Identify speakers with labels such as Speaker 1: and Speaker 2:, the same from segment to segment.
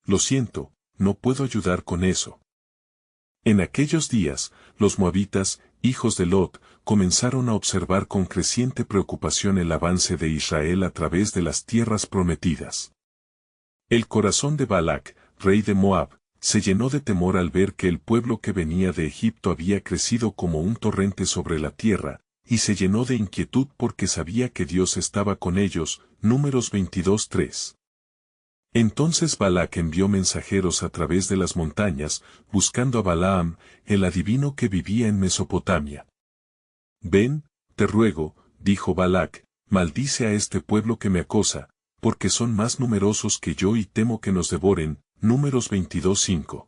Speaker 1: Lo siento, no puedo ayudar con eso. En aquellos días, los moabitas, hijos de Lot, comenzaron a observar con creciente preocupación el avance de Israel a través de las tierras prometidas. El corazón de Balac, rey de Moab, se llenó de temor al ver que el pueblo que venía de Egipto había crecido como un torrente sobre la tierra, y se llenó de inquietud porque sabía que Dios estaba con ellos. Números 22:3. Entonces Balac envió mensajeros a través de las montañas, buscando a Balaam, el adivino que vivía en Mesopotamia. Ven, te ruego, dijo Balac, maldice a este pueblo que me acosa, porque son más numerosos que yo y temo que nos devoren. Números 22:5.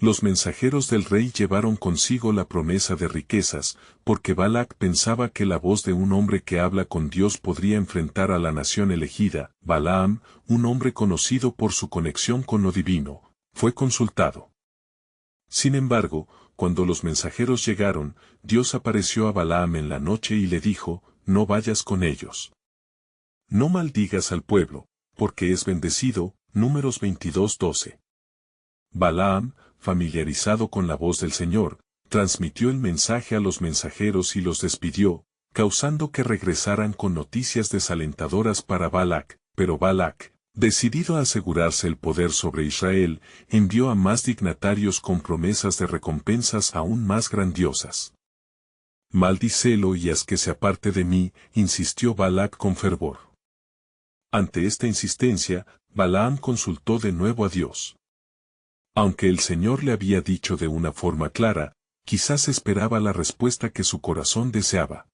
Speaker 1: Los mensajeros del rey llevaron consigo la promesa de riquezas, porque Balac pensaba que la voz de un hombre que habla con Dios podría enfrentar a la nación elegida. Balaam, un hombre conocido por su conexión con lo divino, fue consultado. Sin embargo, cuando los mensajeros llegaron, Dios apareció a Balaam en la noche y le dijo, no vayas con ellos. No maldigas al pueblo, porque es bendecido. Números 22:12. Balaam, familiarizado con la voz del Señor, transmitió el mensaje a los mensajeros y los despidió, causando que regresaran con noticias desalentadoras para Balac, pero Balac, decidido a asegurarse el poder sobre Israel, envió a más dignatarios con promesas de recompensas aún más grandiosas. Maldícelo y haz que se aparte de mí, insistió Balac con fervor. Ante esta insistencia, Balaam consultó de nuevo a Dios. Aunque el Señor le había dicho de una forma clara, quizás esperaba la respuesta que su corazón deseaba.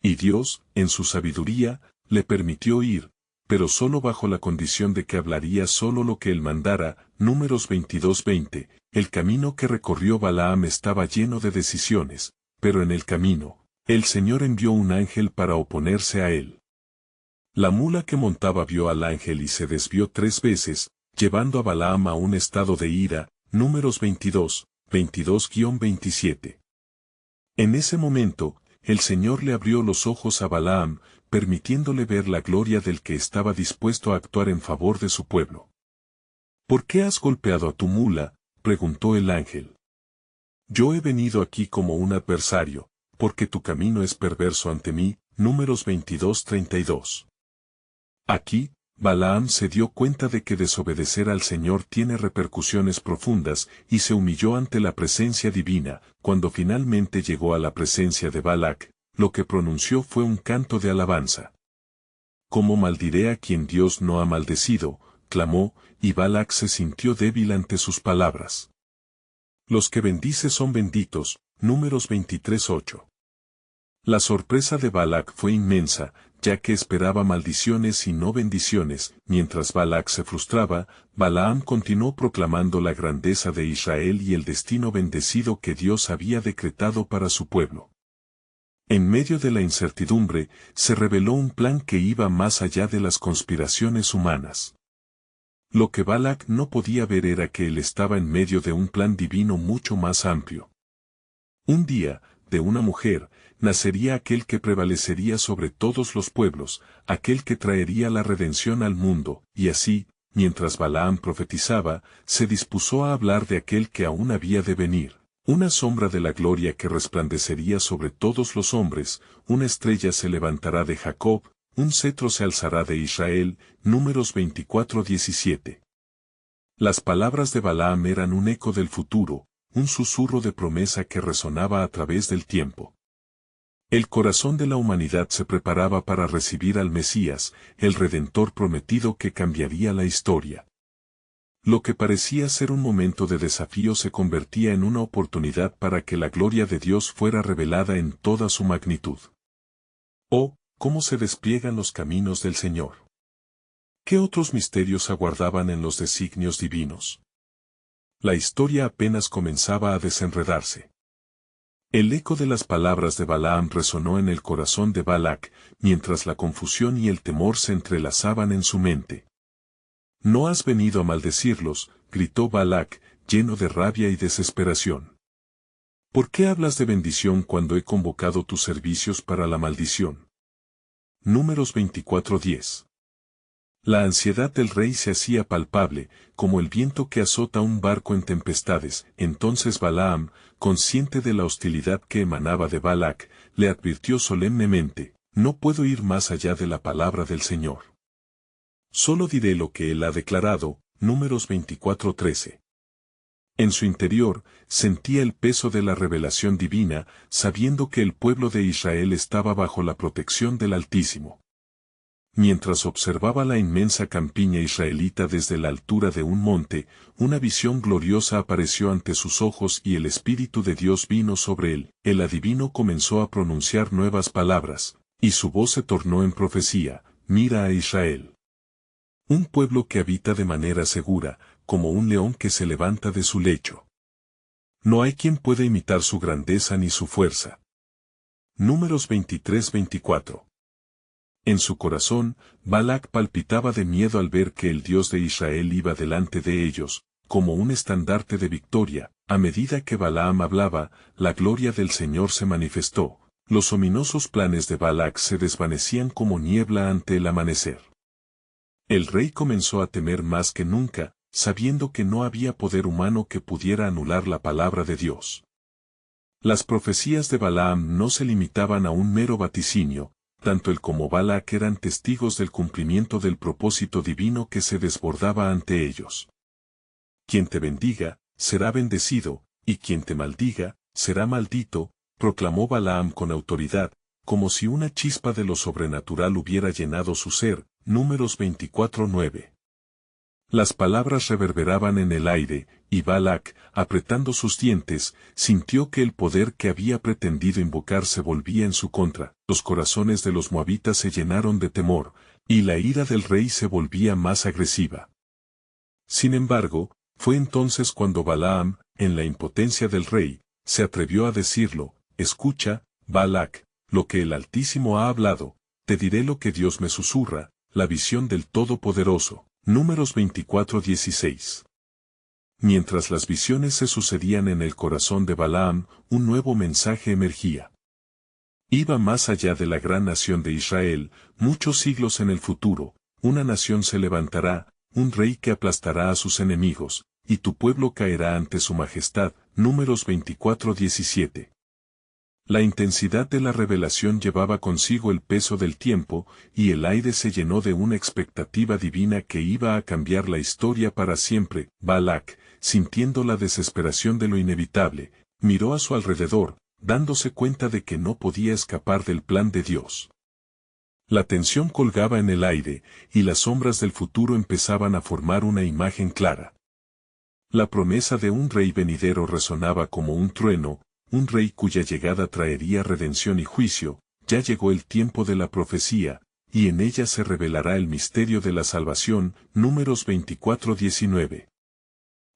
Speaker 1: Y Dios, en su sabiduría, le permitió ir, pero solo bajo la condición de que hablaría solo lo que él mandara. Números 22:20. El camino que recorrió Balaam estaba lleno de decisiones, pero en el camino, el Señor envió un ángel para oponerse a él. La mula que montaba vio al ángel y se desvió 3 veces, llevando a Balaam a un estado de ira. Números 22:27. En ese momento, el Señor le abrió los ojos a Balaam, permitiéndole ver la gloria del que estaba dispuesto a actuar en favor de su pueblo. ¿Por qué has golpeado a tu mula?, preguntó el ángel. Yo he venido aquí como un adversario, porque tu camino es perverso ante mí. Números 22:32. Aquí, Balaam se dio cuenta de que desobedecer al Señor tiene repercusiones profundas y se humilló ante la presencia divina. Cuando finalmente llegó a la presencia de Balac, lo que pronunció fue un canto de alabanza. ¿Cómo maldiré a quien Dios no ha maldecido?, clamó, y Balac se sintió débil ante sus palabras. Los que bendice son benditos. Números 23:8. La sorpresa de Balac fue inmensa, ya que esperaba maldiciones y no bendiciones. Mientras Balac se frustraba, Balaam continuó proclamando la grandeza de Israel y el destino bendecido que Dios había decretado para su pueblo. En medio de la incertidumbre, se reveló un plan que iba más allá de las conspiraciones humanas. Lo que Balac no podía ver era que él estaba en medio de un plan divino mucho más amplio. Un día, de una mujer, nacería aquel que prevalecería sobre todos los pueblos, aquel que traería la redención al mundo, y así, mientras Balaam profetizaba, se dispuso a hablar de aquel que aún había de venir, una sombra de la gloria que resplandecería sobre todos los hombres. Una estrella se levantará de Jacob, un cetro se alzará de Israel. Números 24:17. Las palabras de Balaam eran un eco del futuro, un susurro de promesa que resonaba a través del tiempo. El corazón de la humanidad se preparaba para recibir al Mesías, el Redentor prometido que cambiaría la historia. Lo que parecía ser un momento de desafío se convertía en una oportunidad para que la gloria de Dios fuera revelada en toda su magnitud. Oh, cómo se despliegan los caminos del Señor. ¿Qué otros misterios aguardaban en los designios divinos? La historia apenas comenzaba a desenredarse. El eco de las palabras de Balaam resonó en el corazón de Balac, mientras la confusión y el temor se entrelazaban en su mente. «No has venido a maldecirlos», gritó Balac, lleno de rabia y desesperación. «¿Por qué hablas de bendición cuando he convocado tus servicios para la maldición?» Números 24:10. La ansiedad del rey se hacía palpable, como el viento que azota un barco en tempestades. Entonces Balaam, consciente de la hostilidad que emanaba de Balac, le advirtió solemnemente: no puedo ir más allá de la palabra del Señor. Solo diré lo que él ha declarado. Números 24:13. En su interior, sentía el peso de la revelación divina, sabiendo que el pueblo de Israel estaba bajo la protección del Altísimo. Mientras observaba la inmensa campiña israelita desde la altura de un monte, una visión gloriosa apareció ante sus ojos y el Espíritu de Dios vino sobre él. El adivino comenzó a pronunciar nuevas palabras, y su voz se tornó en profecía: mira a Israel. Un pueblo que habita de manera segura, como un león que se levanta de su lecho. No hay quien pueda imitar su grandeza ni su fuerza. Números 23-24. En su corazón, Balac palpitaba de miedo al ver que el Dios de Israel iba delante de ellos, como un estandarte de victoria. A medida que Balaam hablaba, la gloria del Señor se manifestó. Los ominosos planes de Balac se desvanecían como niebla ante el amanecer. El rey comenzó a temer más que nunca, sabiendo que no había poder humano que pudiera anular la palabra de Dios. Las profecías de Balaam no se limitaban a un mero vaticinio. Tanto él como Balac eran testigos del cumplimiento del propósito divino que se desbordaba ante ellos. Quien te bendiga, será bendecido, y quien te maldiga, será maldito, proclamó Balaam con autoridad, como si una chispa de lo sobrenatural hubiera llenado su ser. Números 24:9. Las palabras reverberaban en el aire, y Balac, apretando sus dientes, sintió que el poder que había pretendido invocar se volvía en su contra. Los corazones de los moabitas se llenaron de temor, y la ira del rey se volvía más agresiva. Sin embargo, fue entonces cuando Balaam, en la impotencia del rey, se atrevió a decirlo: escucha, Balac, lo que el Altísimo ha hablado, te diré lo que Dios me susurra, la visión del Todopoderoso. Números 24:16. Mientras las visiones se sucedían en el corazón de Balaam, un nuevo mensaje emergía. Iba más allá de la gran nación de Israel. Muchos siglos en el futuro, una nación se levantará, un rey que aplastará a sus enemigos, y tu pueblo caerá ante su majestad. Números 24:17. La intensidad de la revelación llevaba consigo el peso del tiempo, y el aire se llenó de una expectativa divina que iba a cambiar la historia para siempre. Balac, sintiendo la desesperación de lo inevitable, miró a su alrededor, dándose cuenta de que no podía escapar del plan de Dios. La tensión colgaba en el aire, y las sombras del futuro empezaban a formar una imagen clara. La promesa de un rey venidero resonaba como un trueno, un rey cuya llegada traería redención y juicio. Ya llegó el tiempo de la profecía, y en ella se revelará el misterio de la salvación. Números 24:19.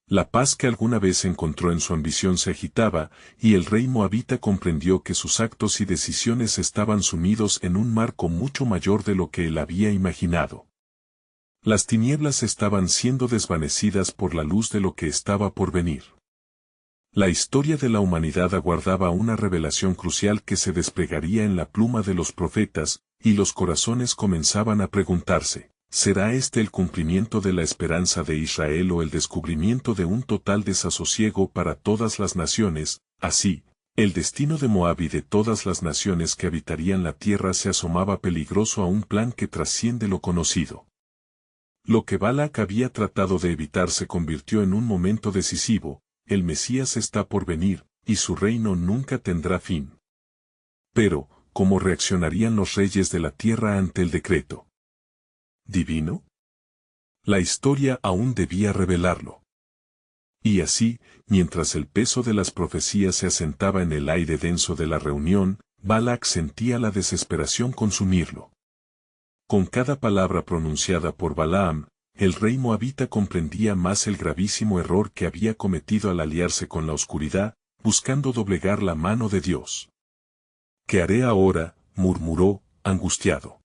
Speaker 1: La paz que alguna vez encontró en su ambición se agitaba, y el rey moabita comprendió que sus actos y decisiones estaban sumidos en un marco mucho mayor de lo que él había imaginado. Las tinieblas estaban siendo desvanecidas por la luz de lo que estaba por venir. La historia de la humanidad aguardaba una revelación crucial que se desplegaría en la pluma de los profetas, y los corazones comenzaban a preguntarse: ¿será este el cumplimiento de la esperanza de Israel o el descubrimiento de un total desasosiego para todas las naciones? Así, el destino de Moab y de todas las naciones que habitarían la tierra se asomaba peligroso a un plan que trasciende lo conocido. Lo que Balac había tratado de evitar se convirtió en un momento decisivo. El Mesías está por venir, y su reino nunca tendrá fin. Pero, ¿cómo reaccionarían los reyes de la tierra ante el decreto divino? La historia aún debía revelarlo. Y así, mientras el peso de las profecías se asentaba en el aire denso de la reunión, Balac sentía la desesperación consumirlo. Con cada palabra pronunciada por Balaam, el rey moabita comprendía más el gravísimo error que había cometido al aliarse con la oscuridad, buscando doblegar la mano de Dios. ¿Qué haré ahora?, murmuró, angustiado.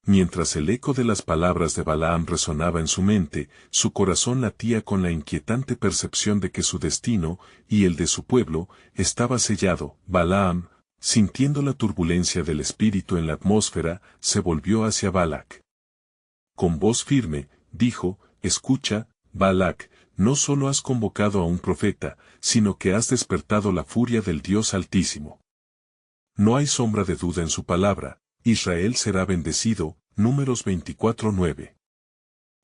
Speaker 1: Mientras el eco de las palabras de Balaam resonaba en su mente, su corazón latía con la inquietante percepción de que su destino, y el de su pueblo, estaba sellado. Balaam, sintiendo la turbulencia del espíritu en la atmósfera, se volvió hacia Balac. Con voz firme, dijo, escucha, Balac, no solo has convocado a un profeta, sino que has despertado la furia del Dios Altísimo. No hay sombra de duda en su palabra, Israel será bendecido, Números 24:9.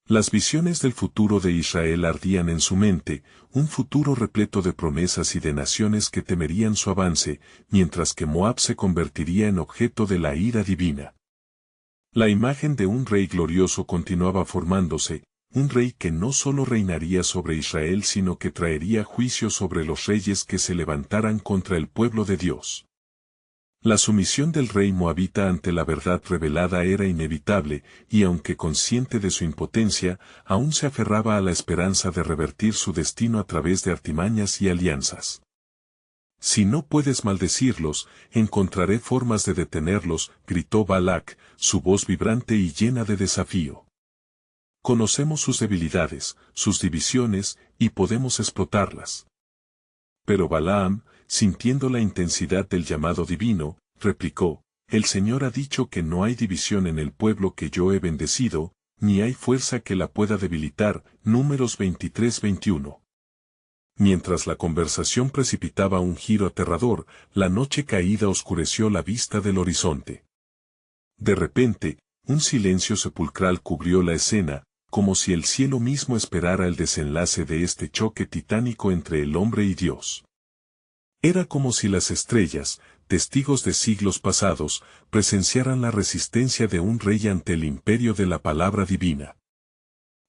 Speaker 1: Las visiones del futuro de Israel ardían en su mente, un futuro repleto de promesas y de naciones que temerían su avance, mientras que Moab se convertiría en objeto de la ira divina. La imagen de un rey glorioso continuaba formándose, un rey que no solo reinaría sobre Israel sino que traería juicio sobre los reyes que se levantaran contra el pueblo de Dios. La sumisión del rey moabita ante la verdad revelada era inevitable, y aunque consciente de su impotencia, aún se aferraba a la esperanza de revertir su destino a través de artimañas y alianzas. Si no puedes maldecirlos, encontraré formas de detenerlos, gritó Balac, su voz vibrante y llena de desafío. Conocemos sus debilidades, sus divisiones, y podemos explotarlas. Pero Balaam, sintiendo la intensidad del llamado divino, replicó, el Señor ha dicho que no hay división en el pueblo que yo he bendecido, ni hay fuerza que la pueda debilitar, Números 23:21. Mientras la conversación precipitaba un giro aterrador, la noche caída oscureció la vista del horizonte. De repente, un silencio sepulcral cubrió la escena, como si el cielo mismo esperara el desenlace de este choque titánico entre el hombre y Dios. Era como si las estrellas, testigos de siglos pasados, presenciaran la resistencia de un rey ante el imperio de la palabra divina.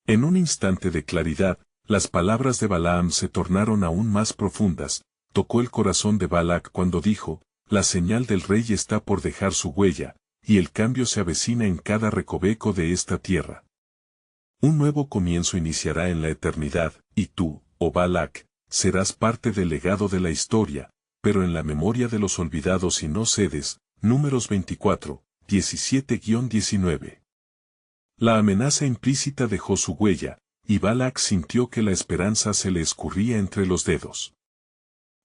Speaker 1: En un instante de claridad, las palabras de Balaam se tornaron aún más profundas, tocó el corazón de Balac cuando dijo, la señal del rey está por dejar su huella, y el cambio se avecina en cada recoveco de esta tierra. Un nuevo comienzo iniciará en la eternidad, y tú, oh Balac, serás parte del legado de la historia, pero en la memoria de los olvidados y no cedes, Números 24, 17-19. La amenaza implícita dejó su huella, y Balac sintió que la esperanza se le escurría entre los dedos.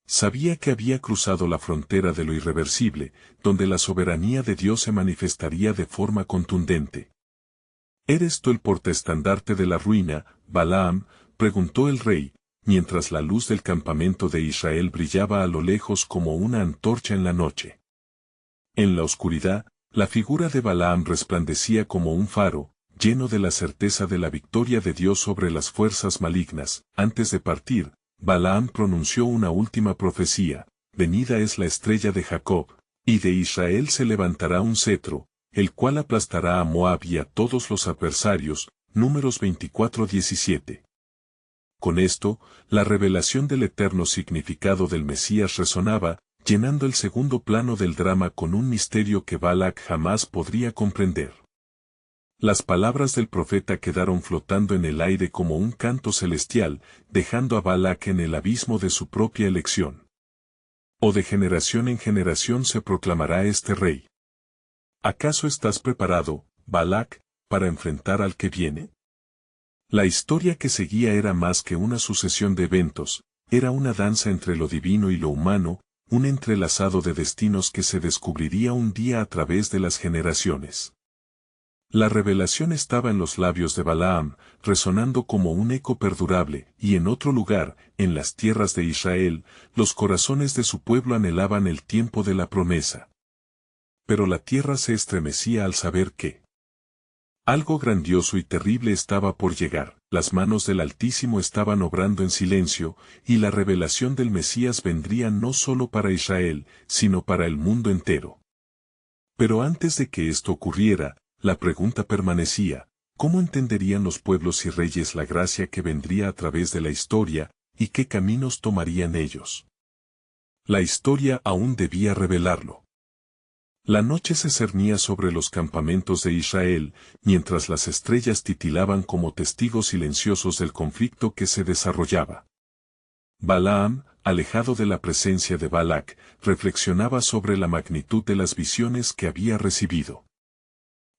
Speaker 1: Sabía que había cruzado la frontera de lo irreversible, donde la soberanía de Dios se manifestaría de forma contundente. ¿Eres tú el portaestandarte de la ruina, Balaam?, preguntó el rey, mientras la luz del campamento de Israel brillaba a lo lejos como una antorcha en la noche. En la oscuridad, la figura de Balaam resplandecía como un faro, lleno de la certeza de la victoria de Dios sobre las fuerzas malignas. Antes de partir, Balaam pronunció una última profecía, venida es la estrella de Jacob, y de Israel se levantará un cetro, el cual aplastará a Moab y a todos los adversarios, Números 24:17. Con esto, la revelación del eterno significado del Mesías resonaba, llenando el segundo plano del drama con un misterio que Balac jamás podría comprender. Las palabras del profeta quedaron flotando en el aire como un canto celestial, dejando a Balac en el abismo de su propia elección. ¿O de generación en generación se proclamará este rey? ¿Acaso estás preparado, Balac, para enfrentar al que viene? La historia que seguía era más que una sucesión de eventos, era una danza entre lo divino y lo humano, un entrelazado de destinos que se descubriría un día a través de las generaciones. La revelación estaba en los labios de Balaam, resonando como un eco perdurable, y en otro lugar, en las tierras de Israel, los corazones de su pueblo anhelaban el tiempo de la promesa. Pero la tierra se estremecía al saber que algo grandioso y terrible estaba por llegar, las manos del Altísimo estaban obrando en silencio, y la revelación del Mesías vendría no solo para Israel, sino para el mundo entero. Pero antes de que esto ocurriera, la pregunta permanecía, ¿cómo entenderían los pueblos y reyes la gracia que vendría a través de la historia, y qué caminos tomarían ellos? La historia aún debía revelarlo. La noche se cernía sobre los campamentos de Israel, mientras las estrellas titilaban como testigos silenciosos del conflicto que se desarrollaba. Balaam, alejado de la presencia de Balac, reflexionaba sobre la magnitud de las visiones que había recibido.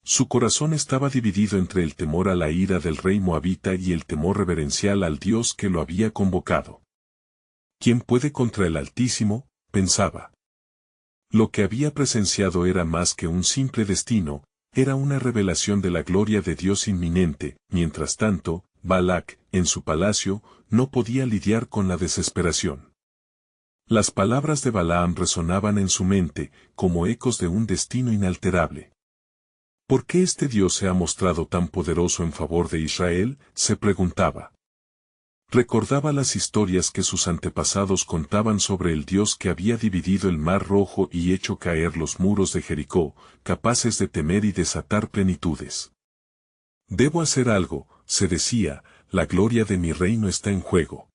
Speaker 1: Su corazón estaba dividido entre el temor a la ira del rey moabita y el temor reverencial al Dios que lo había convocado. ¿Quién puede contra el Altísimo?, pensaba. Lo que había presenciado era más que un simple destino, era una revelación de la gloria de Dios inminente. Mientras tanto, Balac, en su palacio, no podía lidiar con la desesperación. Las palabras de Balaam resonaban en su mente, como ecos de un destino inalterable. ¿Por qué este Dios se ha mostrado tan poderoso en favor de Israel?, se preguntaba. Recordaba las historias que sus antepasados contaban sobre el Dios que había dividido el Mar Rojo y hecho caer los muros de Jericó, capaces de temer y desatar plenitudes. Debo hacer algo, se decía, la gloria de mi reino está en juego.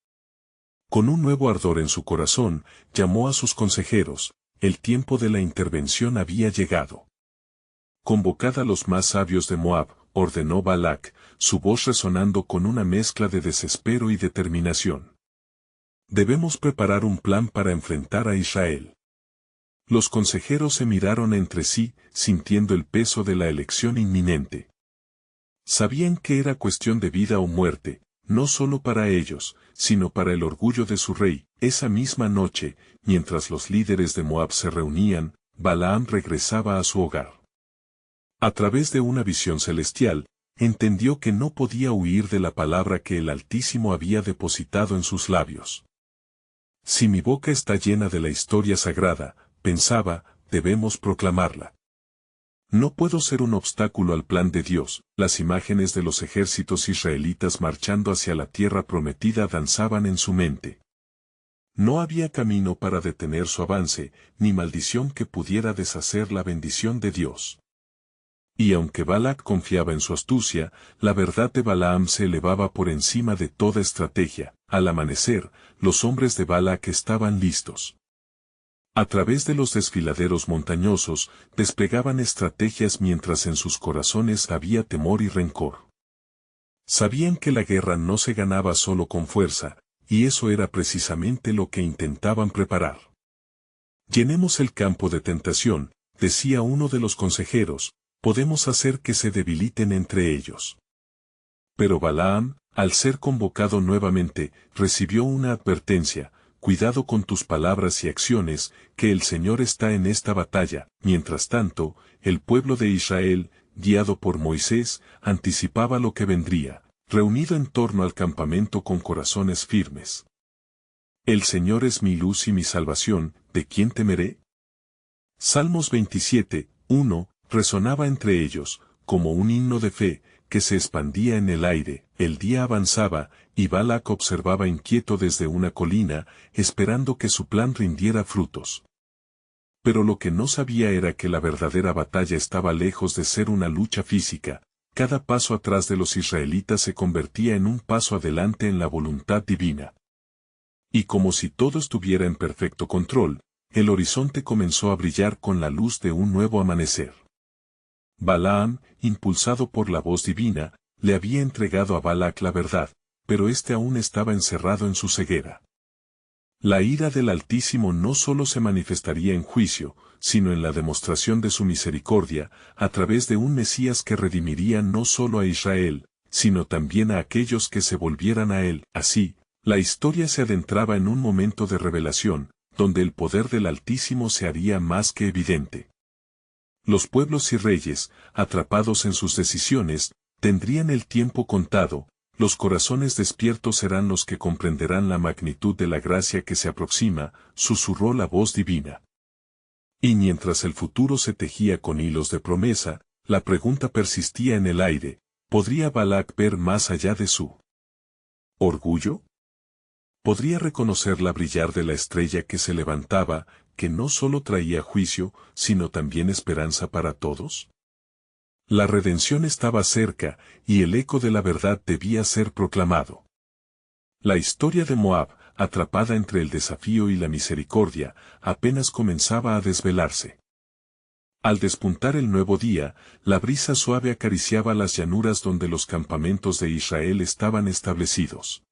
Speaker 1: Con un nuevo ardor en su corazón, llamó a sus consejeros, el tiempo de la intervención había llegado. Convocad a los más sabios de Moab, ordenó Balac, su voz resonando con una mezcla de desespero y determinación. Debemos preparar un plan para enfrentar a Israel. Los consejeros se miraron entre sí, sintiendo el peso de la elección inminente. Sabían que era cuestión de vida o muerte, no solo para ellos, sino para el orgullo de su rey. Esa misma noche, mientras los líderes de Moab se reunían, Balaam regresaba a su hogar. A través de una visión celestial, entendió que no podía huir de la palabra que el Altísimo había depositado en sus labios. Si mi boca está llena de la historia sagrada, pensaba, debemos proclamarla. No puedo ser un obstáculo al plan de Dios. Las imágenes de los ejércitos israelitas marchando hacia la tierra prometida danzaban en su mente. No había camino para detener su avance, ni maldición que pudiera deshacer la bendición de Dios. Y aunque Balac confiaba en su astucia, la verdad de Balaam se elevaba por encima de toda estrategia. Al amanecer, los hombres de Balac estaban listos. A través de los desfiladeros montañosos, desplegaban estrategias mientras en sus corazones había temor y rencor. Sabían que la guerra no se ganaba solo con fuerza, y eso era precisamente lo que intentaban preparar. Llenemos el campo de tentación, decía uno de los consejeros, podemos hacer que se debiliten entre ellos. Pero Balaam, al ser convocado nuevamente, recibió una advertencia: cuidado con tus palabras y acciones, que el Señor está en esta batalla. Mientras tanto, el pueblo de Israel, guiado por Moisés, anticipaba lo que vendría, reunido en torno al campamento con corazones firmes. El Señor es mi luz y mi salvación, ¿de quién temeré? Salmos 27, 1, resonaba entre ellos, como un himno de fe, que se expandía en el aire. El día avanzaba, y Balac observaba inquieto desde una colina, esperando que su plan rindiera frutos. Pero lo que no sabía era que la verdadera batalla estaba lejos de ser una lucha física. Cada paso atrás de los israelitas se convertía en un paso adelante en la voluntad divina. Y como si todo estuviera en perfecto control, el horizonte comenzó a brillar con la luz de un nuevo amanecer. Balaam, impulsado por la voz divina, le había entregado a Balac la verdad, pero éste aún estaba encerrado en su ceguera. La ira del Altísimo no solo se manifestaría en juicio, sino en la demostración de su misericordia, a través de un Mesías que redimiría no solo a Israel, sino también a aquellos que se volvieran a él. Así, la historia se adentraba en un momento de revelación, donde el poder del Altísimo se haría más que evidente. Los pueblos y reyes, atrapados en sus decisiones, tendrían el tiempo contado. Los corazones despiertos serán los que comprenderán la magnitud de la gracia que se aproxima, susurró la voz divina. Y mientras el futuro se tejía con hilos de promesa, la pregunta persistía en el aire: ¿podría Balac ver más allá de su orgullo? ¿Podría reconocer la brillar de la estrella que se levantaba, que no solo traía juicio, sino también esperanza para todos? La redención estaba cerca, y el eco de la verdad debía ser proclamado. La historia de Moab, atrapada entre el desafío y la misericordia, apenas comenzaba a desvelarse. Al despuntar el nuevo día, la brisa suave acariciaba las llanuras donde los campamentos de Israel estaban establecidos.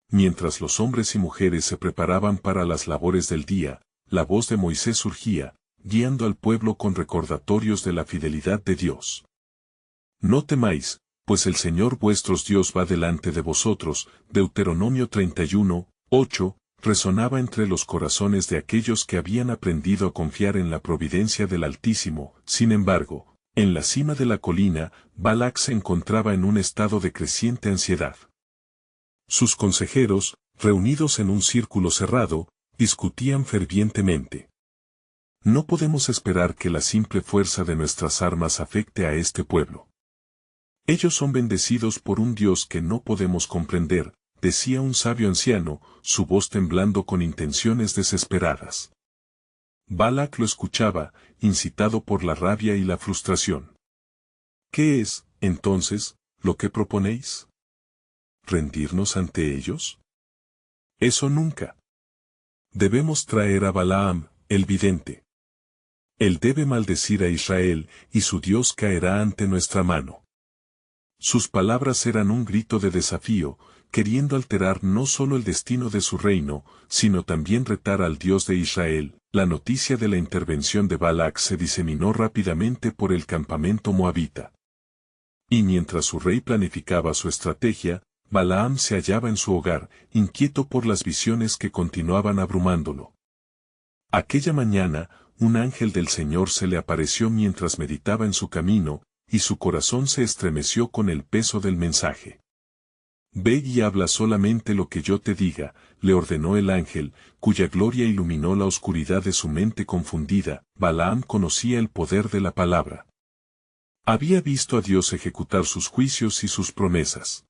Speaker 1: Mientras los hombres y mujeres se preparaban para las labores del día, la voz de Moisés surgía, guiando al pueblo con recordatorios de la fidelidad de Dios. No temáis, pues el Señor vuestro Dios va delante de vosotros. Deuteronomio 31, 8, resonaba entre los corazones de aquellos que habían aprendido a confiar en la providencia del Altísimo. Sin embargo, En la cima de la colina, Balac se encontraba en un estado de creciente ansiedad. Sus consejeros, reunidos en un círculo cerrado, discutían fervientemente. No podemos esperar que la simple fuerza de nuestras armas afecte a este pueblo. Ellos son bendecidos por un Dios que no podemos comprender, decía un sabio anciano, su voz temblando con intenciones desesperadas. Balac lo escuchaba, incitado por la rabia y la frustración. ¿Qué es, entonces, lo que proponéis? ¿Rendirnos ante ellos? Eso nunca. Debemos traer a Balaam, el vidente. Él debe maldecir a Israel, y su Dios caerá ante nuestra mano. Sus palabras eran un grito de desafío, queriendo alterar no solo el destino de su reino, sino también retar al Dios de Israel. La noticia de la intervención de Balac se diseminó rápidamente por el campamento moabita. Y mientras su rey planificaba su estrategia, Balaam se hallaba en su hogar, inquieto por las visiones que continuaban abrumándolo. Aquella mañana, un ángel del Señor se le apareció mientras meditaba en su camino, y su corazón se estremeció con el peso del mensaje. Ve y habla solamente lo que yo te diga, le ordenó el ángel, cuya gloria iluminó la oscuridad de su mente confundida. Balaam conocía el poder de la palabra. Había visto a Dios ejecutar sus juicios y sus promesas.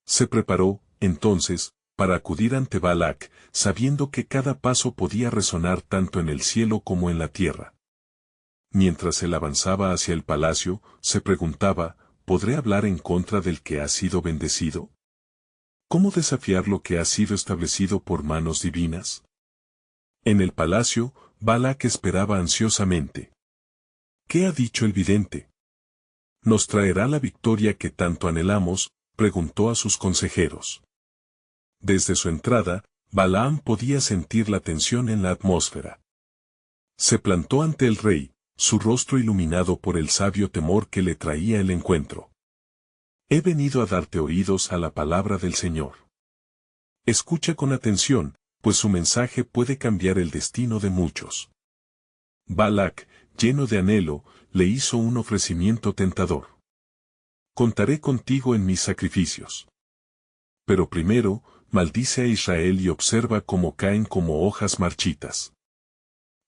Speaker 1: Se preparó, entonces, para acudir ante Balac, sabiendo que cada paso podía resonar tanto en el cielo como en la tierra. Mientras él avanzaba hacia el palacio, se preguntaba, ¿podré hablar en contra del que ha sido bendecido? ¿Cómo desafiar lo que ha sido establecido por manos divinas? En el palacio, Balac esperaba ansiosamente. ¿Qué ha dicho el vidente? ¿Nos traerá la victoria que tanto anhelamos?, preguntó a sus consejeros. Desde su entrada, Balaam podía sentir la tensión en la atmósfera. Se plantó ante el rey, su rostro iluminado por el sabio temor que le traía el encuentro. He venido a darte oídos a la palabra del Señor. Escucha con atención, pues su mensaje puede cambiar el destino de muchos. Balac, lleno de anhelo, le hizo un ofrecimiento tentador. Contaré contigo en mis sacrificios. Pero primero, maldice a Israel y observa cómo caen como hojas marchitas.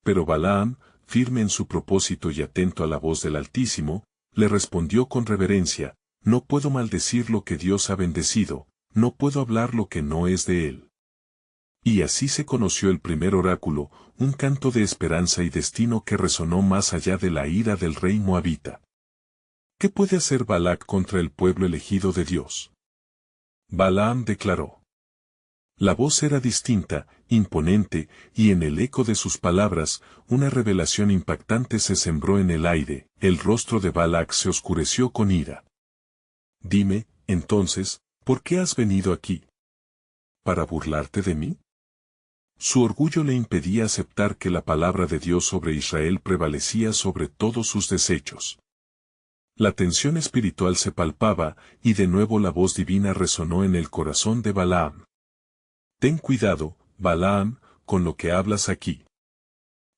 Speaker 1: Pero Balaam, firme en su propósito y atento a la voz del Altísimo, le respondió con reverencia, no puedo maldecir lo que Dios ha bendecido, no puedo hablar lo que no es de él. Y así se conoció el primer oráculo, un canto de esperanza y destino que resonó más allá de la ira del rey moabita. ¿Qué puede hacer Balac contra el pueblo elegido de Dios? Balaam declaró. La voz era distinta, imponente, y en el eco de sus palabras, una revelación impactante se sembró en el aire. El rostro de Balac se oscureció con ira. Dime, entonces, ¿por qué has venido aquí? ¿Para burlarte de mí? Su orgullo le impedía aceptar que la palabra de Dios sobre Israel prevalecía sobre todos sus desechos. La tensión espiritual se palpaba, y de nuevo la voz divina resonó en el corazón de Balaam. Ten cuidado, Balaam, con lo que hablas aquí.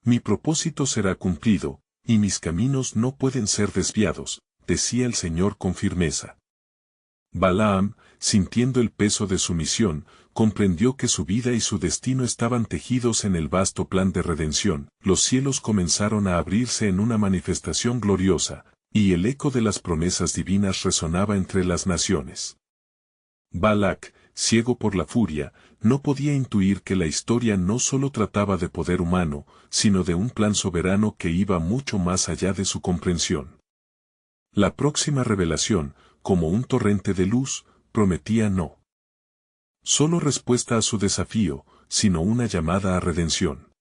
Speaker 1: Mi propósito será cumplido, y mis caminos no pueden ser desviados, decía el Señor con firmeza. Balaam, sintiendo el peso de su misión, comprendió que su vida y su destino estaban tejidos en el vasto plan de redención. Los cielos comenzaron a abrirse en una manifestación gloriosa, y el eco de las promesas divinas resonaba entre las naciones. Balac, ciego por la furia, no podía intuir que la historia no solo trataba de poder humano, sino de un plan soberano que iba mucho más allá de su comprensión. La próxima revelación, como un torrente de luz, prometía no solo respuesta a su desafío, sino una llamada a redención.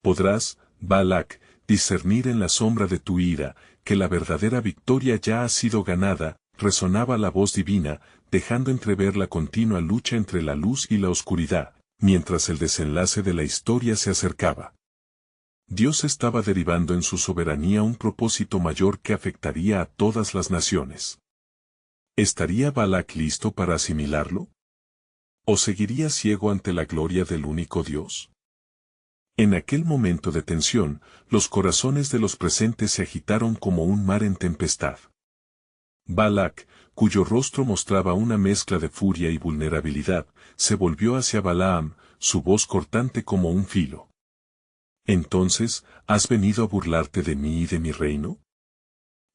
Speaker 1: Podrás, Balac, discernir en la sombra de tu ira, que la verdadera victoria ya ha sido ganada, resonaba la voz divina, dejando entrever la continua lucha entre la luz y la oscuridad, mientras el desenlace de la historia se acercaba. Dios estaba derivando en su soberanía un propósito mayor que afectaría a todas las naciones. ¿Estaría Balac listo para asimilarlo? ¿O seguiría ciego ante la gloria del único Dios? En aquel momento de tensión, los corazones de los presentes se agitaron como un mar en tempestad. Balak, cuyo rostro mostraba una mezcla de furia y vulnerabilidad, se volvió hacia Balaam, su voz cortante como un filo. «Entonces, ¿has venido a burlarte de mí y de mi reino?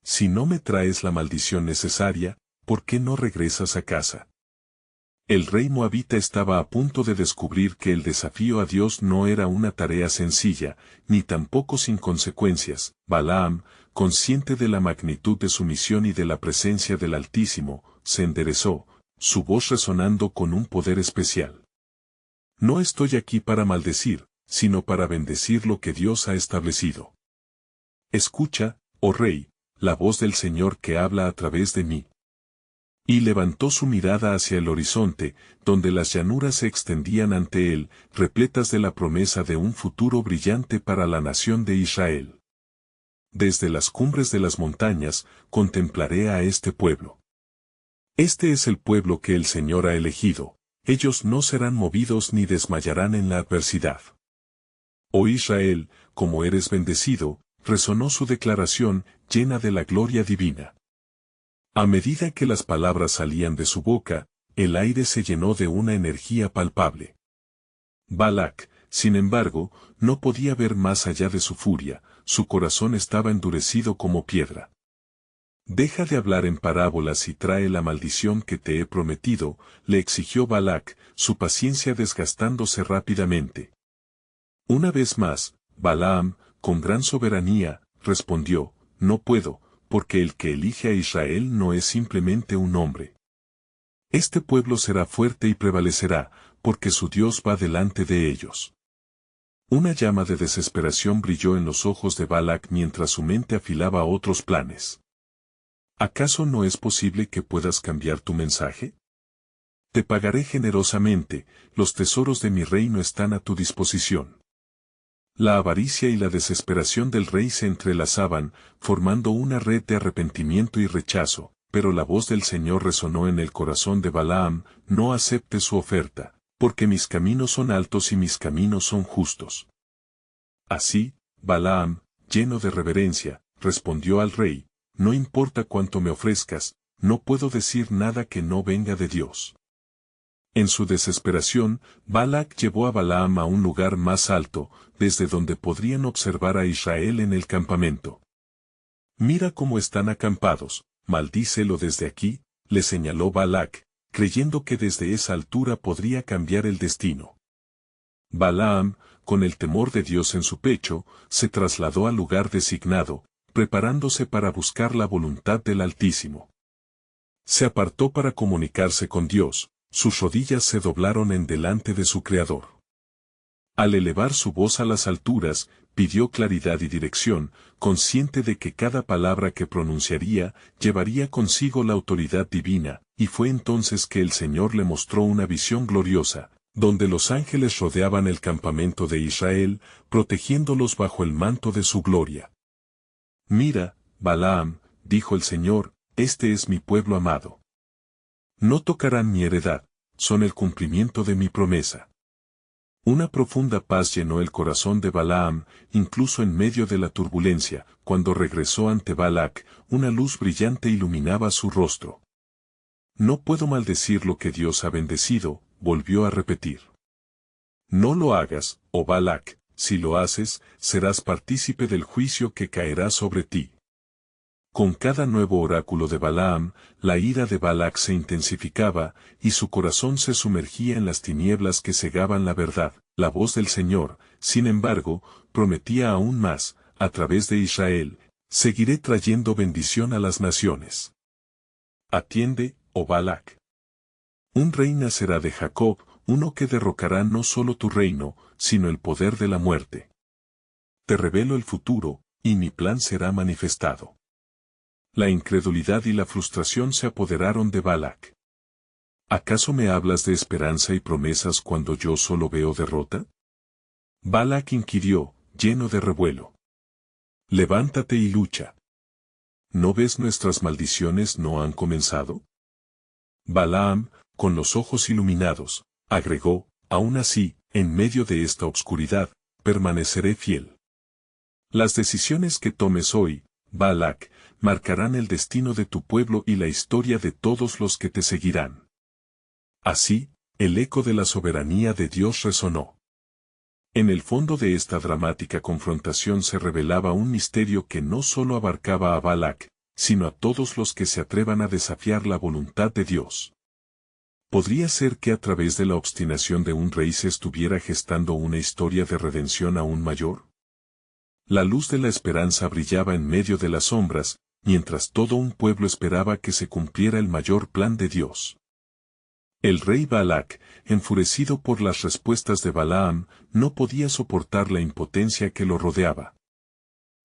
Speaker 1: Si no me traes la maldición necesaria, ¿por qué no regresas a casa?» El rey moabita estaba a punto de descubrir que el desafío a Dios no era una tarea sencilla, ni tampoco sin consecuencias. Balaam, consciente de la magnitud de su misión y de la presencia del Altísimo, se enderezó, su voz resonando con un poder especial. «No estoy aquí para maldecir, sino para bendecir lo que Dios ha establecido. Escucha, oh rey, la voz del Señor que habla a través de mí». Y levantó su mirada hacia el horizonte, donde las llanuras se extendían ante él, repletas de la promesa de un futuro brillante para la nación de Israel. «Desde las cumbres de las montañas, contemplaré a este pueblo. Este es el pueblo que el Señor ha elegido, ellos no serán movidos ni desmayarán en la adversidad. Oh Israel, como eres bendecido», resonó su declaración, llena de la gloria divina. A medida que las palabras salían de su boca, el aire se llenó de una energía palpable. Balak, sin embargo, no podía ver más allá de su furia, su corazón estaba endurecido como piedra. «Deja de hablar en parábolas y trae la maldición que te he prometido», le exigió Balak, su paciencia desgastándose rápidamente. Una vez más, Balaam, con gran soberanía, respondió: «No puedo, porque el que elige a Israel no es simplemente un hombre. Este pueblo será fuerte y prevalecerá, porque su Dios va delante de ellos». Una llama de desesperación brilló en los ojos de Balak mientras su mente afilaba otros planes. «¿Acaso no es posible que puedas cambiar tu mensaje? Te pagaré generosamente, los tesoros de mi reino están a tu disposición». La avaricia y la desesperación del rey se entrelazaban, formando una red de arrepentimiento y rechazo, pero la voz del Señor resonó en el corazón de Balaam: «No aceptes su oferta, porque mis caminos son altos y mis caminos son justos». Así, Balaam, lleno de reverencia, respondió al rey: «No importa cuánto me ofrezcas, no puedo decir nada que no venga de Dios». En su desesperación, Balak llevó a Balaam a un lugar más alto, desde donde podrían observar a Israel en el campamento. «Mira cómo están acampados, maldícelo desde aquí», le señaló Balak, creyendo que desde esa altura podría cambiar el destino. Balaam, con el temor de Dios en su pecho, se trasladó al lugar designado, preparándose para buscar la voluntad del Altísimo. Se apartó para comunicarse con Dios. Sus rodillas se doblaron en delante de su Creador. Al elevar su voz a las alturas, pidió claridad y dirección, consciente de que cada palabra que pronunciaría llevaría consigo la autoridad divina, y fue entonces que el Señor le mostró una visión gloriosa, donde los ángeles rodeaban el campamento de Israel, protegiéndolos bajo el manto de su gloria. «Mira, Balaam», dijo el Señor, «este es mi pueblo amado. No tocarán mi heredad, son el cumplimiento de mi promesa». Una profunda paz llenó el corazón de Balaam, incluso en medio de la turbulencia. Cuando regresó ante Balak, una luz brillante iluminaba su rostro. «No puedo maldecir lo que Dios ha bendecido», volvió a repetir. «No lo hagas, oh Balak, si lo haces, serás partícipe del juicio que caerá sobre ti». Con cada nuevo oráculo de Balaam, la ira de Balak se intensificaba, y su corazón se sumergía en las tinieblas que cegaban la verdad. La voz del Señor, sin embargo, prometía aún más: «A través de Israel, seguiré trayendo bendición a las naciones». Atiende, oh Balak. Un rey nacerá de Jacob, uno que derrocará no solo tu reino, sino el poder de la muerte. Te revelo el futuro, y mi plan será manifestado. La incredulidad y la frustración se apoderaron de Balak. ¿Acaso me hablas de esperanza y promesas cuando yo solo veo derrota? Balak inquirió, lleno de revuelo. Levántate y lucha. ¿No ves nuestras maldiciones no han comenzado? Balaam, con los ojos iluminados, agregó: aún así, en medio de esta obscuridad, permaneceré fiel. Las decisiones que tomes hoy, Balac, marcarán el destino de tu pueblo y la historia de todos los que te seguirán. Así, el eco de la soberanía de Dios resonó. En el fondo de esta dramática confrontación se revelaba un misterio que no solo abarcaba a Balac, sino a todos los que se atrevan a desafiar la voluntad de Dios. ¿Podría ser que a través de la obstinación de un rey se estuviera gestando una historia de redención aún mayor? La luz de la esperanza brillaba en medio de las sombras, mientras todo un pueblo esperaba que se cumpliera el mayor plan de Dios. El rey Balac, enfurecido por las respuestas de Balaam, no podía soportar la impotencia que lo rodeaba.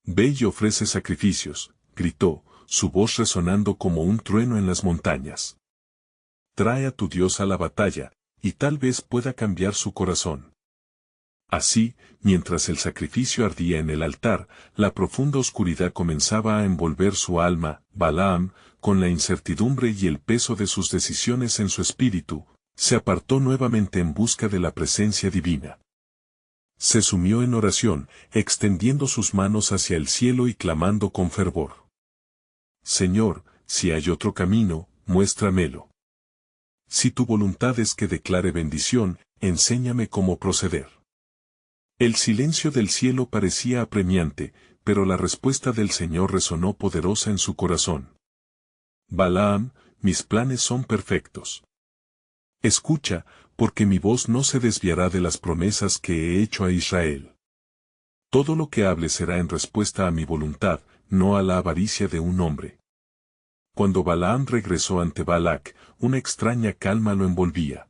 Speaker 1: «Ve y ofrece sacrificios», gritó, su voz resonando como un trueno en las montañas. «Trae a tu Dios a la batalla, y tal vez pueda cambiar su corazón». Así, mientras el sacrificio ardía en el altar, la profunda oscuridad comenzaba a envolver su alma. Balaam, con la incertidumbre y el peso de sus decisiones en su espíritu, se apartó nuevamente en busca de la presencia divina. Se sumió en oración, extendiendo sus manos hacia el cielo y clamando con fervor. «Señor, si hay otro camino, muéstramelo. Si tu voluntad es que declare bendición, enséñame cómo proceder». El silencio del cielo parecía apremiante, pero la respuesta del Señor resonó poderosa en su corazón. «Balaam, mis planes son perfectos. Escucha, porque mi voz no se desviará de las promesas que he hecho a Israel. Todo lo que hable será en respuesta a mi voluntad, no a la avaricia de un hombre». Cuando Balaam regresó ante Balac, una extraña calma lo envolvía.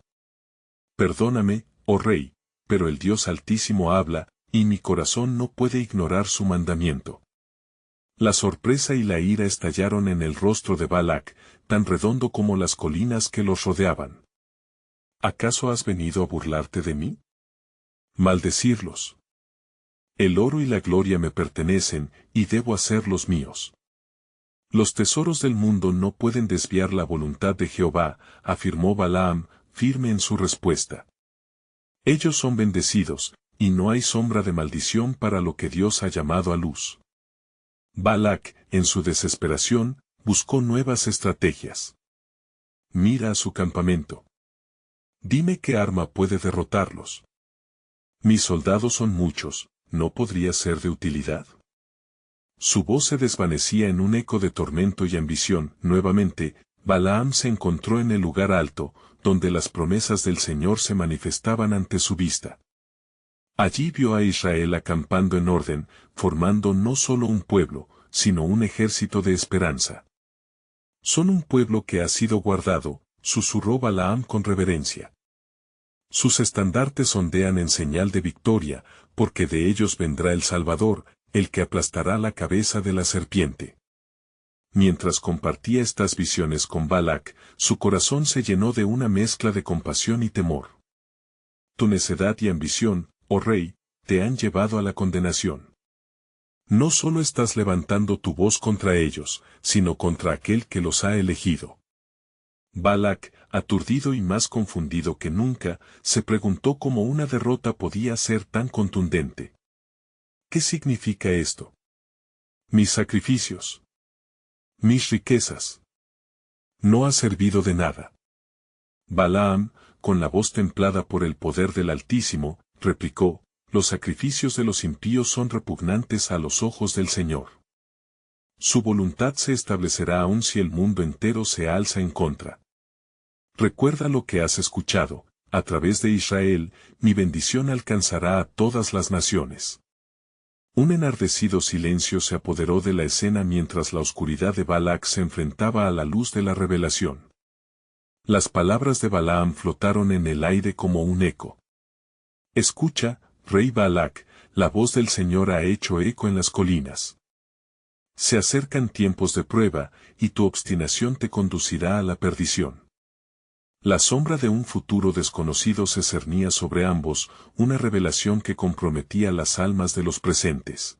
Speaker 1: «Perdóname, oh rey, pero el Dios Altísimo habla, y mi corazón no puede ignorar su mandamiento». La sorpresa y la ira estallaron en el rostro de Balac, tan redondo como las colinas que los rodeaban. ¿Acaso has venido a burlarte de mí? Maldecirlos. El oro y la gloria me pertenecen, y debo hacerlos míos. Los tesoros del mundo no pueden desviar la voluntad de Jehová, afirmó Balaam, firme en su respuesta. Ellos son bendecidos, y no hay sombra de maldición para lo que Dios ha llamado a luz. Balac, en su desesperación, buscó nuevas estrategias. Mira a su campamento. Dime qué arma puede derrotarlos. Mis soldados son muchos, ¿no podría ser de utilidad? Su voz se desvanecía en un eco de tormento y ambición. Nuevamente, Balaam se encontró en el lugar alto, donde las promesas del Señor se manifestaban ante su vista. Allí vio a Israel acampando en orden, formando no solo un pueblo, sino un ejército de esperanza. «Son un pueblo que ha sido guardado», susurró Balaam con reverencia. «Sus estandartes ondean en señal de victoria, porque de ellos vendrá el Salvador, el que aplastará la cabeza de la serpiente». Mientras compartía estas visiones con Balac, su corazón se llenó de una mezcla de compasión y temor. Tu necedad y ambición, oh rey, te han llevado a la condenación. No solo estás levantando tu voz contra ellos, sino contra aquel que los ha elegido. Balac, aturdido y más confundido que nunca, se preguntó cómo una derrota podía ser tan contundente. ¿Qué significa esto? Mis sacrificios. Mis riquezas. No ha servido de nada. Balaam, con la voz templada por el poder del Altísimo, replicó, los sacrificios de los impíos son repugnantes a los ojos del Señor. Su voluntad se establecerá aun si el mundo entero se alza en contra. Recuerda lo que has escuchado, a través de Israel, mi bendición alcanzará a todas las naciones. Un enardecido silencio se apoderó de la escena mientras la oscuridad de Balac se enfrentaba a la luz de la revelación. Las palabras de Balaam flotaron en el aire como un eco. Escucha, rey Balac, la voz del Señor ha hecho eco en las colinas. Se acercan tiempos de prueba, y tu obstinación te conducirá a la perdición. La sombra de un futuro desconocido se cernía sobre ambos, una revelación que comprometía las almas de los presentes.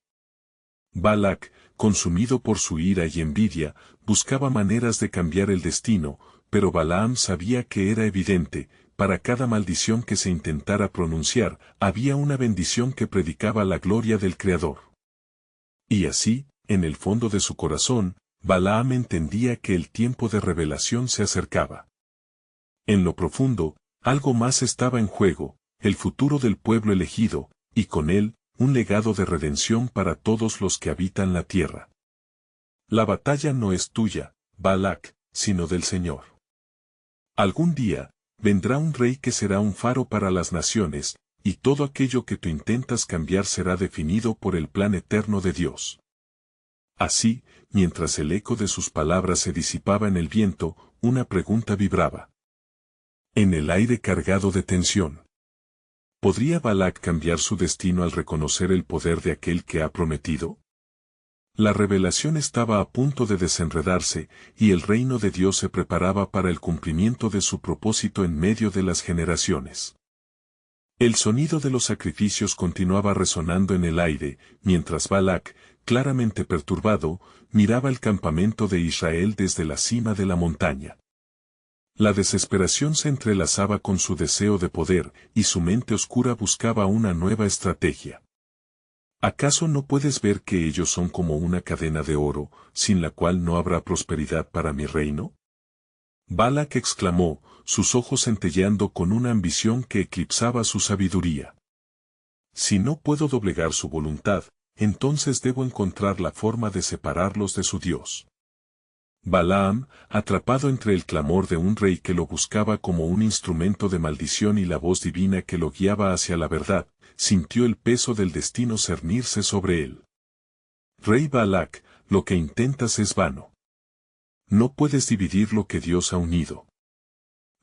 Speaker 1: Balac, consumido por su ira y envidia, buscaba maneras de cambiar el destino, pero Balaam sabía que era evidente, para cada maldición que se intentara pronunciar, había una bendición que predicaba la gloria del Creador. Y así, en el fondo de su corazón, Balaam entendía que el tiempo de revelación se acercaba. En lo profundo, algo más estaba en juego, el futuro del pueblo elegido, y con él, un legado de redención para todos los que habitan la tierra. La batalla no es tuya, Balac, sino del Señor. Algún día, vendrá un rey que será un faro para las naciones, y todo aquello que tú intentas cambiar será definido por el plan eterno de Dios. Así, mientras el eco de sus palabras se disipaba en el viento, una pregunta vibraba en el aire cargado de tensión. ¿Podría Balac cambiar su destino al reconocer el poder de aquel que ha prometido? La revelación estaba a punto de desenredarse, y el reino de Dios se preparaba para el cumplimiento de su propósito en medio de las generaciones. El sonido de los sacrificios continuaba resonando en el aire, mientras Balac, claramente perturbado, miraba el campamento de Israel desde la cima de la montaña. La desesperación se entrelazaba con su deseo de poder, y su mente oscura buscaba una nueva estrategia. ¿Acaso no puedes ver que ellos son como una cadena de oro, sin la cual no habrá prosperidad para mi reino? Balac exclamó, sus ojos centelleando con una ambición que eclipsaba su sabiduría. Si no puedo doblegar su voluntad, entonces debo encontrar la forma de separarlos de su Dios. Balaam, atrapado entre el clamor de un rey que lo buscaba como un instrumento de maldición y la voz divina que lo guiaba hacia la verdad, sintió el peso del destino cernirse sobre él. Rey Balac, lo que intentas es vano. No puedes dividir lo que Dios ha unido.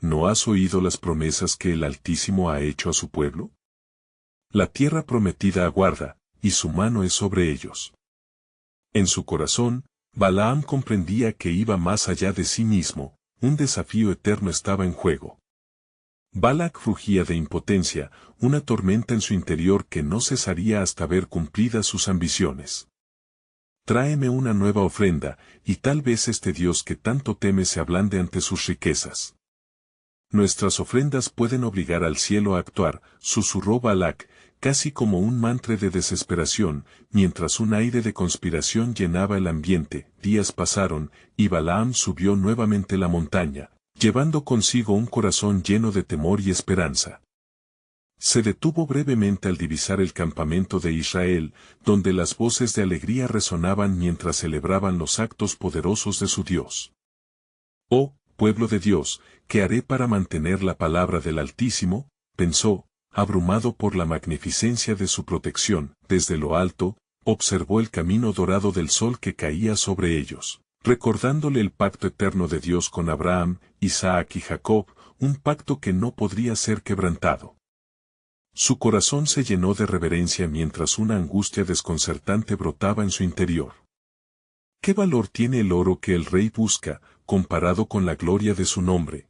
Speaker 1: ¿No has oído las promesas que el Altísimo ha hecho a su pueblo? La tierra prometida aguarda, y su mano es sobre ellos. En su corazón, Balaam comprendía que iba más allá de sí mismo, un desafío eterno estaba en juego. Balac rugía de impotencia, una tormenta en su interior que no cesaría hasta ver cumplidas sus ambiciones. Tráeme una nueva ofrenda, y tal vez este Dios que tanto teme se ablande ante sus riquezas. Nuestras ofrendas pueden obligar al cielo a actuar, susurró Balac, casi como un mantra de desesperación, mientras un aire de conspiración llenaba el ambiente. Días pasaron, y Balaam subió nuevamente la montaña, llevando consigo un corazón lleno de temor y esperanza. Se detuvo brevemente al divisar el campamento de Israel, donde las voces de alegría resonaban mientras celebraban los actos poderosos de su Dios. Oh, pueblo de Dios, ¿qué haré para mantener la palabra del Altísimo?, pensó, abrumado por la magnificencia de su protección. Desde lo alto, observó el camino dorado del sol que caía sobre ellos, recordándole el pacto eterno de Dios con Abraham, Isaac y Jacob, un pacto que no podría ser quebrantado. Su corazón se llenó de reverencia mientras una angustia desconcertante brotaba en su interior. ¿Qué valor tiene el oro que el rey busca, comparado con la gloria de su nombre?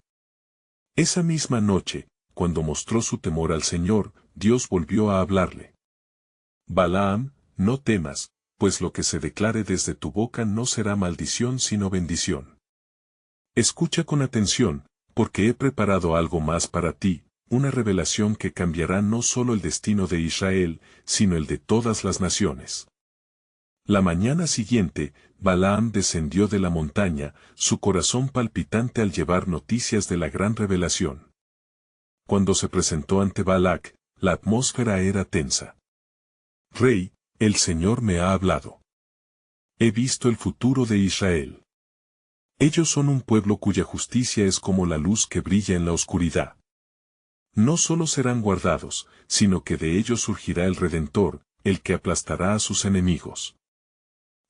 Speaker 1: Esa misma noche, cuando mostró su temor al Señor, Dios volvió a hablarle. Balaam, no temas, pues lo que se declare desde tu boca no será maldición sino bendición. Escucha con atención, porque he preparado algo más para ti, una revelación que cambiará no solo el destino de Israel, sino el de todas las naciones. La mañana siguiente, Balaam descendió de la montaña, su corazón palpitante al llevar noticias de la gran revelación. Cuando se presentó ante Balac, la atmósfera era tensa. Rey, el Señor me ha hablado. He visto el futuro de Israel. Ellos son un pueblo cuya justicia es como la luz que brilla en la oscuridad. No solo serán guardados, sino que de ellos surgirá el Redentor, el que aplastará a sus enemigos.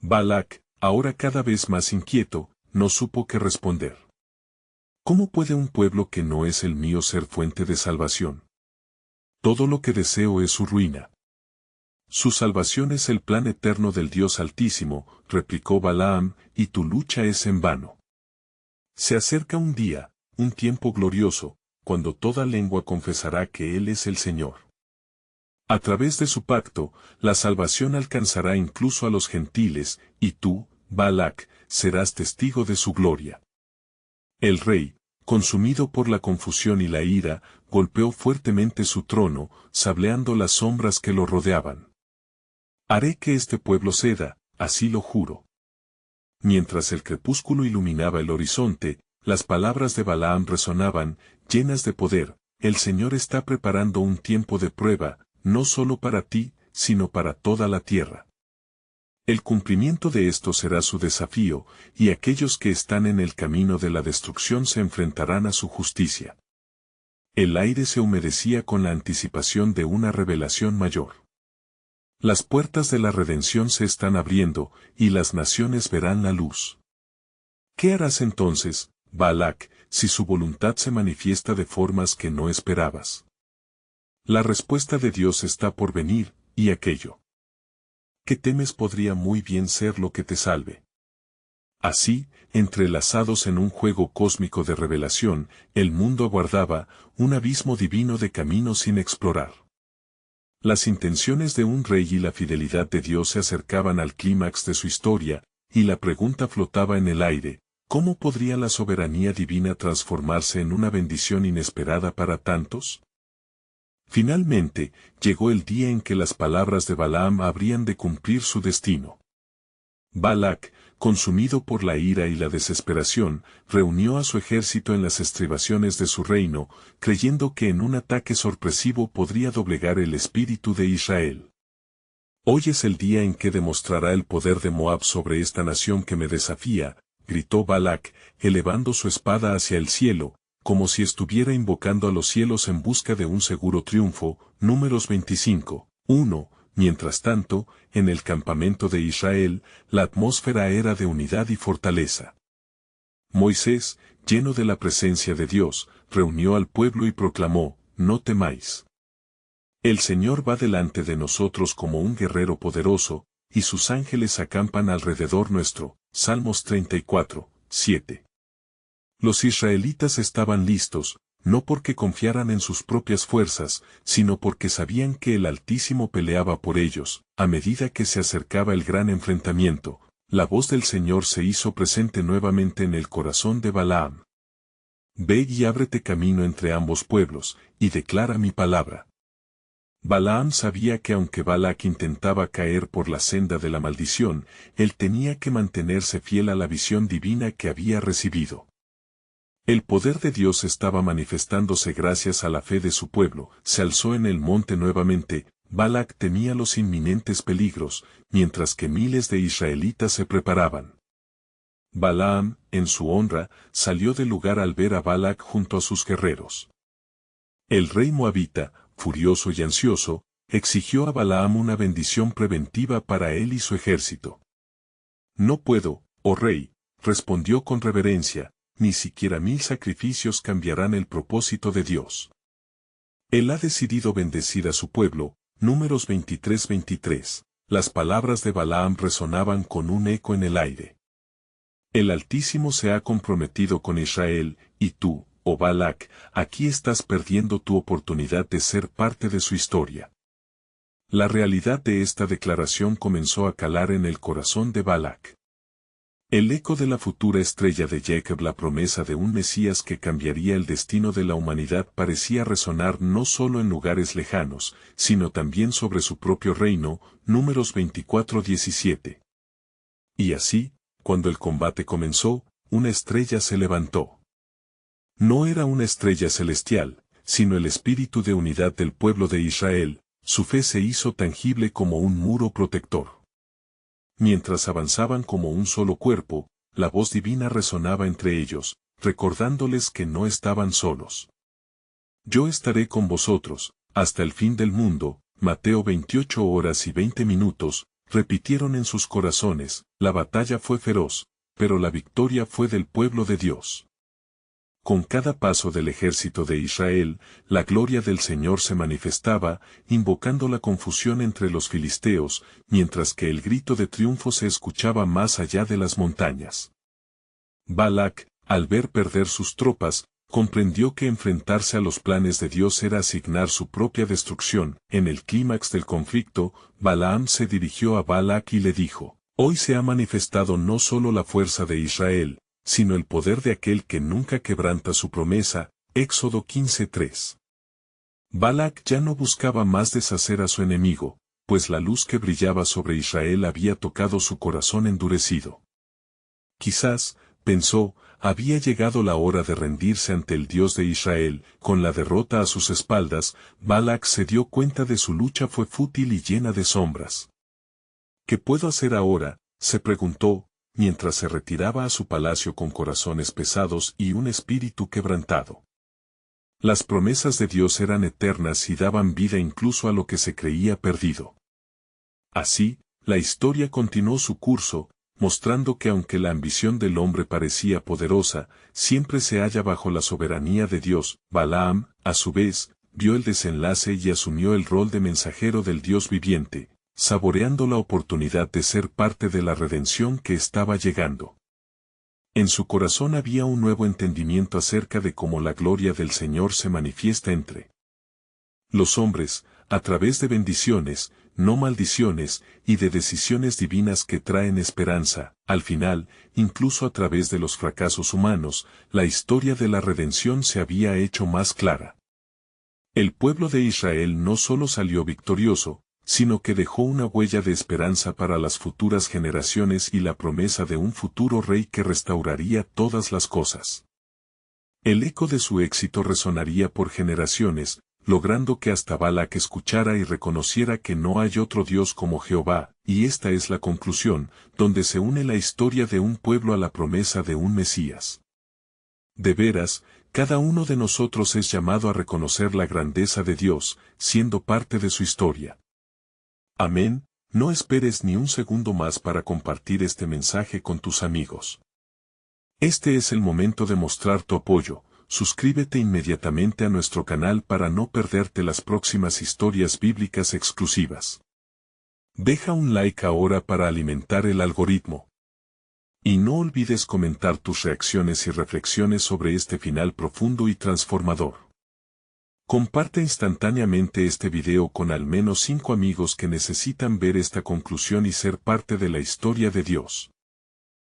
Speaker 1: Balac, ahora cada vez más inquieto, no supo qué responder. ¿Cómo puede un pueblo que no es el mío ser fuente de salvación? Todo lo que deseo es su ruina. Su salvación es el plan eterno del Dios Altísimo, replicó Balaam, y tu lucha es en vano. Se acerca un día, un tiempo glorioso, cuando toda lengua confesará que Él es el Señor. A través de su pacto, la salvación alcanzará incluso a los gentiles, y tú, Balac, serás testigo de su gloria. El rey, consumido por la confusión y la ira, golpeó fuertemente su trono, sableando las sombras que lo rodeaban. Haré que este pueblo ceda, así lo juro. Mientras el crepúsculo iluminaba el horizonte, las palabras de Balaam resonaban, llenas de poder: el Señor está preparando un tiempo de prueba, no solo para ti, sino para toda la tierra. El cumplimiento de esto será su desafío, y aquellos que están en el camino de la destrucción se enfrentarán a su justicia. El aire se humedecía con la anticipación de una revelación mayor. Las puertas de la redención se están abriendo, y las naciones verán la luz. ¿Qué harás entonces, Balac, si su voluntad se manifiesta de formas que no esperabas? La respuesta de Dios está por venir, y aquello que temes podría muy bien ser lo que te salve. Así, entrelazados en un juego cósmico de revelación, el mundo aguardaba un abismo divino de camino sin explorar. Las intenciones de un rey y la fidelidad de Dios se acercaban al clímax de su historia, y la pregunta flotaba en el aire: ¿cómo podría la soberanía divina transformarse en una bendición inesperada para tantos? Finalmente, llegó el día en que las palabras de Balaam habrían de cumplir su destino. Balac, consumido por la ira y la desesperación, reunió a su ejército en las estribaciones de su reino, creyendo que en un ataque sorpresivo podría doblegar el espíritu de Israel. Hoy es el día en que demostrará el poder de Moab sobre esta nación que me desafía, gritó Balac, elevando su espada hacia el cielo, como si estuviera invocando a los cielos en busca de un seguro triunfo. Números 25, 1. Mientras tanto, en el campamento de Israel, la atmósfera era de unidad y fortaleza. Moisés, lleno de la presencia de Dios, reunió al pueblo y proclamó: no temáis. El Señor va delante de nosotros como un guerrero poderoso, y sus ángeles acampan alrededor nuestro. Salmos 34, 7. Los israelitas estaban listos, no porque confiaran en sus propias fuerzas, sino porque sabían que el Altísimo peleaba por ellos. A medida que se acercaba el gran enfrentamiento, la voz del Señor se hizo presente nuevamente en el corazón de Balaam. Ve y ábrete camino entre ambos pueblos, y declara mi palabra. Balaam sabía que aunque Balac intentaba caer por la senda de la maldición, él tenía que mantenerse fiel a la visión divina que había recibido. El poder de Dios estaba manifestándose gracias a la fe de su pueblo. Se alzó en el monte nuevamente. Balac temía los inminentes peligros, mientras que miles de israelitas se preparaban. Balaam, en su honra, salió del lugar al ver a Balac junto a sus guerreros. El rey moabita, furioso y ansioso, exigió a Balaam una bendición preventiva para él y su ejército. No puedo, oh rey, respondió con reverencia, ni siquiera 1000 sacrificios cambiarán el propósito de Dios. Él ha decidido bendecir a su pueblo. Números 23-23. Las palabras de Balaam resonaban con un eco en el aire. El Altísimo se ha comprometido con Israel, y tú, oh Balac, aquí estás perdiendo tu oportunidad de ser parte de su historia. La realidad de esta declaración comenzó a calar en el corazón de Balac. El eco de la futura estrella de Jacob, la promesa de un Mesías que cambiaría el destino de la humanidad, parecía resonar no solo en lugares lejanos, sino también sobre su propio reino. Números 24-17. Y así, cuando el combate comenzó, una estrella se levantó. No era una estrella celestial, sino el espíritu de unidad del pueblo de Israel. Su fe se hizo tangible como un muro protector. Mientras avanzaban como un solo cuerpo, la voz divina resonaba entre ellos, recordándoles que no estaban solos. Yo estaré con vosotros, hasta el fin del mundo. Mateo 28 horas y 20 minutos, repitieron en sus corazones. La batalla fue feroz, pero la victoria fue del pueblo de Dios. Con cada paso del ejército de Israel, la gloria del Señor se manifestaba, invocando la confusión entre los filisteos, mientras que el grito de triunfo se escuchaba más allá de las montañas. Balac, al ver perder sus tropas, comprendió que enfrentarse a los planes de Dios era asignar su propia destrucción. En el clímax del conflicto, Balaam se dirigió a Balac y le dijo: Hoy se ha manifestado no solo la fuerza de Israel, sino el poder de aquel que nunca quebranta su promesa. Éxodo 15:3. Balac ya no buscaba más deshacer a su enemigo, pues la luz que brillaba sobre Israel había tocado su corazón endurecido. Quizás, pensó, había llegado la hora de rendirse ante el Dios de Israel. Con la derrota a sus espaldas, Balac se dio cuenta de su lucha fue fútil y llena de sombras. ¿Qué puedo hacer ahora?, se preguntó, mientras se retiraba a su palacio con corazones pesados y un espíritu quebrantado. Las promesas de Dios eran eternas y daban vida incluso a lo que se creía perdido. Así, la historia continuó su curso, mostrando que aunque la ambición del hombre parecía poderosa, siempre se halla bajo la soberanía de Dios. Balaam, a su vez, vio el desenlace y asumió el rol de mensajero del Dios viviente, saboreando la oportunidad de ser parte de la redención que estaba llegando. En su corazón había un nuevo entendimiento acerca de cómo la gloria del Señor se manifiesta entre los hombres, a través de bendiciones, no maldiciones, y de decisiones divinas que traen esperanza. Al final, incluso a través de los fracasos humanos, la historia de la redención se había hecho más clara. El pueblo de Israel no solo salió victorioso, sino que dejó una huella de esperanza para las futuras generaciones y la promesa de un futuro rey que restauraría todas las cosas. El eco de su éxito resonaría por generaciones, logrando que hasta Balac escuchara y reconociera que no hay otro Dios como Jehová, y esta es la conclusión, donde se une la historia de un pueblo a la promesa de un Mesías. De veras, cada uno de nosotros es llamado a reconocer la grandeza de Dios, siendo parte de su historia. Amén. No esperes ni un segundo más para compartir este mensaje con tus amigos. Este es el momento de mostrar tu apoyo. Suscríbete inmediatamente a nuestro canal para no perderte las próximas historias bíblicas exclusivas. Deja un like ahora para alimentar el algoritmo. Y no olvides comentar tus reacciones y reflexiones sobre este final profundo y transformador. Comparte instantáneamente este video con al menos 5 amigos que necesitan ver esta conclusión y ser parte de la historia de Dios.